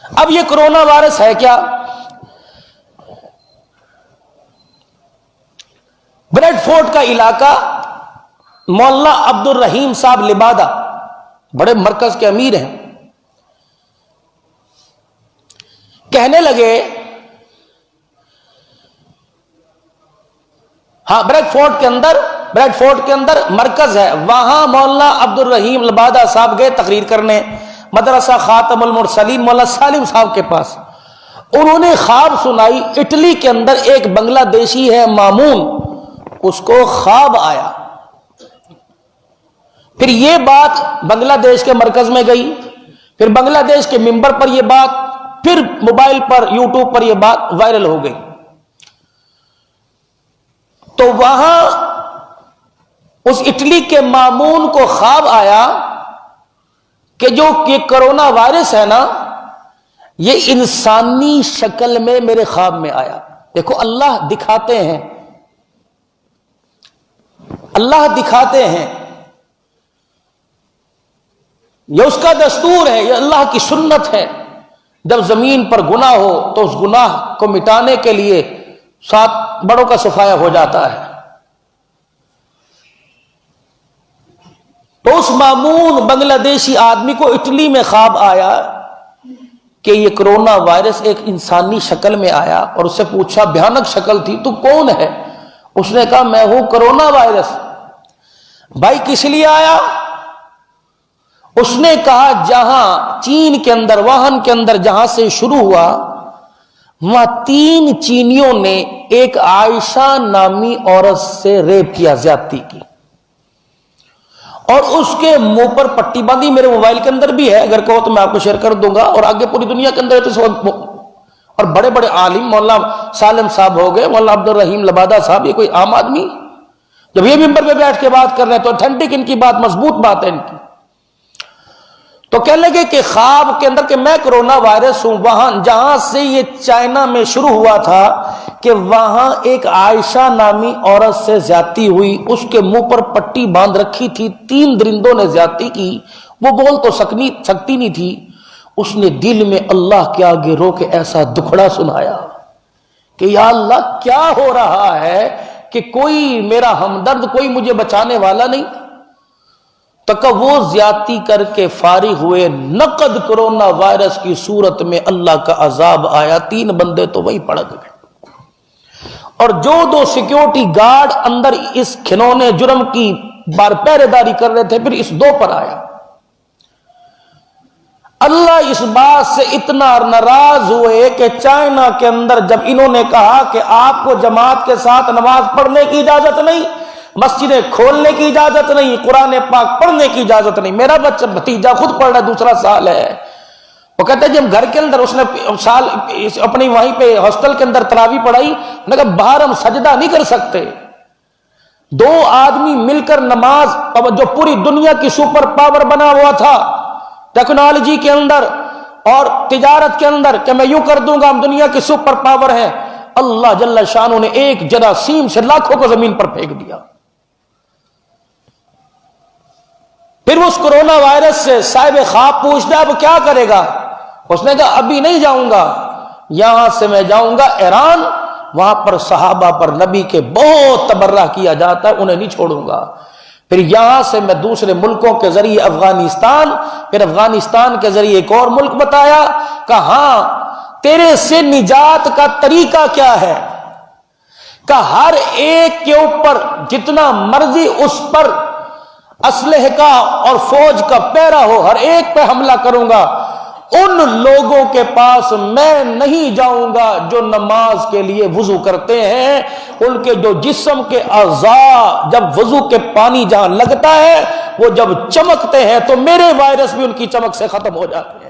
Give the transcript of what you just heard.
اب یہ corona virus ہے کیا؟ بریڈ فورٹ کا علاقہ، مولانا عبد الرحیم صاحب لبادہ بڑے مرکز کے امیر ہیں، کہنے لگے ہاں بریڈ فورٹ کے اندر مرکز ہے، وہاں مولانا عبد الرحیم لبادہ صاحب گئے تقریر کرنے مدرسہ خاتم المرسلین مولانا سالم صاحب کے پاس۔ انہوں نے خواب سنائی، اٹلی کے اندر ایک بنگلہ دیشی ہے مامون، اس کو خواب آیا۔ پھر یہ بات بنگلہ دیش کے مرکز میں گئی، پھر بنگلہ دیش کے ممبر پر یہ بات، پھر موبائل پر یوٹیوب پر یہ بات وائرل ہو گئی۔ تو وہاں اس اٹلی کے مامون کو خواب آیا کہ جو یہ کرونا وائرس ہے نا، یہ انسانی شکل میں میرے خواب میں آیا۔ دیکھو اللہ دکھاتے ہیں، اللہ دکھاتے ہیں، یہ اس کا دستور ہے، یہ اللہ کی سنت ہے۔ جب زمین پر گناہ ہو تو اس گناہ کو مٹانے کے لیے 7 بڑوں کا صفایا ہو جاتا ہے۔ تو اس مامون بنگلہ دیشی آدمی کو اٹلی میں خواب آیا کہ یہ کرونا وائرس ایک انسانی شکل میں آیا، اور اس سے پوچھا، بھیانک شکل تھی، تو کون ہے؟ اس نے کہا میں ہوں کرونا وائرس۔ بھائی کس لیے آیا؟ اس نے کہا جہاں چین کے اندر، ووہان کے اندر جہاں سے شروع ہوا، وہاں 3 چینیوں نے ایک عائشہ نامی عورت سے ریپ کیا، زیادتی کی، اور اس کے منہ پر پٹی باندھی۔ میرے موبائل کے اندر بھی ہے، اگر کہو تو میں آپ کو شیئر کر دوں گا، اور آگے پوری دنیا کے اندر ہے تو اور بڑے بڑے عالم، مولانا سالم صاحب ہو گئے، مولانا عبد الرحیم لبادہ صاحب، یہ کوئی عام آدمی؟ جب یہ ممبر پہ بیٹھ کے بات کر رہے ہیں تو اتھینٹک ان کی بات، مضبوط بات ہے ان کی۔ تو کہنے لگے کہ خواب کے اندر کہ میں کرونا وائرس ہوں، وہاں جہاں سے یہ چائنا میں شروع ہوا تھا کہ وہاں ایک عائشہ نامی عورت سے زیادتی ہوئی، اس کے منہ پر پٹی باندھ رکھی تھی، 3 درندوں نے زیادتی کی، وہ بول تو سکتی نہیں تھی۔ اس نے دل میں اللہ کے آگے رو کے ایسا دکھڑا سنایا کہ یا اللہ کیا ہو رہا ہے کہ کوئی میرا ہمدرد، کوئی مجھے بچانے والا نہیں۔ تک وہ زیادتی کر کے فارغ ہوئے، نقد کرونا وائرس کی صورت میں اللہ کا عذاب آیا، 3 بندے تو وہی پڑک گئے، اور جو 2 سیکیورٹی گارڈ اندر اس کھنونے جرم کی پہرے داری کر رہے تھے، پھر اس 2 پر آیا۔ اللہ اس بات سے اتنا ناراض ہوئے کہ چائنا کے اندر جب انہوں نے کہا کہ آپ کو جماعت کے ساتھ نماز پڑھنے کی اجازت نہیں، مسجدیں کھولنے کی اجازت نہیں، قرآن پاک پڑھنے کی اجازت نہیں۔ میرا بچہ بھتیجا خود پڑھ رہا ہے، 2 سال ہے، وہ کہتے ہیں جب گھر کے اندر اس نے سال اپنی وہیں پہ ہاسٹل کے اندر تراویح پڑھائی، انہوں نے کہا باہر ہم سجدہ نہیں کر سکتے، 2 آدمی مل کر نماز، جو پوری دنیا کی سپر پاور بنا ہوا تھا ٹیکنالوجی کے اندر اور تجارت کے اندر کہ میں یوں کر دوں گا، ہم دنیا کی سپر پاور ہیں، اللہ جل شانہ نے ایک جراثیم سے لاکھوں کو زمین پر پھینک دیا۔ پھر اس کرونا وائرس سے صاحب خواب پوچھتا اب کیا کرے گا؟ اس نے کہا ابھی نہیں جاؤں گا، یہاں سے میں جاؤں گا ایران، وہاں پر صحابہ پر نبی کے بہت تبرہ کیا جاتا ہے، انہیں نہیں چھوڑوں گا۔ پھر یہاں سے میں دوسرے ملکوں کے ذریعے افغانستان، پھر افغانستان کے ذریعے ایک اور ملک بتایا، کہا ہاں تیرے سے نجات کا طریقہ کیا ہے؟ کہ ہر ایک کے اوپر جتنا مرضی اس پر اسلحے کا اور فوج کا پیرا ہو، ہر ایک پہ حملہ کروں گا، ان لوگوں کے پاس میں نہیں جاؤں گا جو نماز کے لیے وضو کرتے ہیں، ان کے جو جسم کے اعضاء جب وضو کے پانی جہاں لگتا ہے وہ جب چمکتے ہیں تو میرے وائرس بھی ان کی چمک سے ختم ہو جاتے ہیں۔